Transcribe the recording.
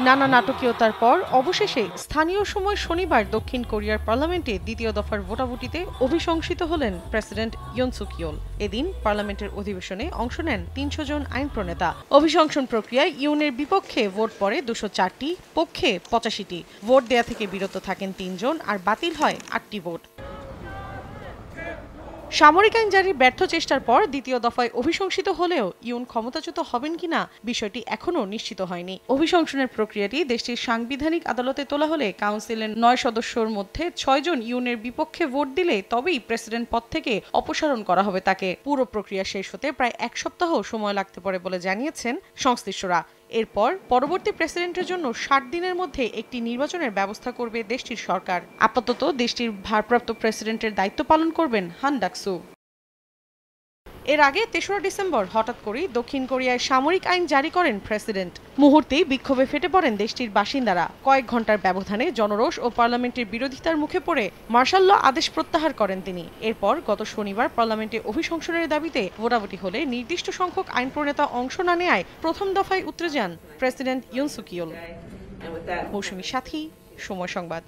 নানা নাটকীয়তার পর অবশেষে স্থানীয় সময় শনিবার দক্ষিণ কোরিয়ার পার্লামেন্টে দ্বিতীয় দফার ভোটাভুটিতে অভিশংসিত হলেন প্রেসিডেন্ট ইয়ন সুক ইয়োল। এদিন পার্লামেন্টের অধিবেশনে অংশ নেন ৩০০ জন আইন প্রণেতা। অভিশংসন প্রক্রিয়ায় ইয়নের বিপক্ষে ভোট পড়ে ২০৪টি, পক্ষে ৮৫টি। ভোট দেয়া থেকে বিরত থাকেন ৩ জন আর বাতিল হয় ৮টি ভোট। সামরিক আইন জারির ব্যর্থ চেষ্টার পর দ্বিতীয় দফায় অভিশংসিত হলেও ইয়ন ক্ষমতাচ্যুত হবেন কিনা বিষয়টি এখনও নিশ্চিত হয়নি। অভিশংসনের প্রক্রিয়াটি দেশটির সাংবিধানিক আদালতে তোলা হলে কাউন্সিলের ৯ সদস্যর মধ্যে ৬ জন ইয়নের বিপক্ষে ভোট দিলে তবেই প্রেসিডেন্ট পদ থেকে অপসারণ করা হবে তাকে। পুরো প্রক্রিয়া শেষ হতে প্রায় ১ সপ্তাহ সময় লাগতে পারে বলে জানিয়েছেন সংশ্লিষ্টরা। এরপর পরবর্তী প্রেসিডেন্টের জন্য ৬০ দিনের মধ্যে একটি নির্বাচনের ব্যবস্থা করবে দেশটির সরকার। আপাতত দেশটির ভারপ্রাপ্ত প্রেসিডেন্টের দায়িত্ব পালন করবেন হান ডাকসু। এর আগে ৩রা ডিসেম্বর হঠাৎ করেই দক্ষিণ কোরিয়ায় সামরিক আইন জারি করেন প্রেসিডেন্ট। মুহূর্তেই বিক্ষোভে ফেটে পড়েন দেশটির বাসিন্দারা। কয়েক ঘন্টার ব্যবধানে জনরোষ ও পার্লামেন্টের বিরোধিতার মুখে পড়ে মার্শাল ল আদেশ প্রত্যাহার করেন তিনি। এরপর গত শনিবার পার্লামেন্টে অভিশংসনের দাবিতে ভোটাভুটি হলে নির্দিষ্ট সংখ্যক আইন প্রণেতা অংশ না নেয়ায় প্রথম দফায় উতরে যান প্রেসিডেন্ট ইয়ন সুক ইয়োল। মৌসুমী সাথী, সময় সংবাদ।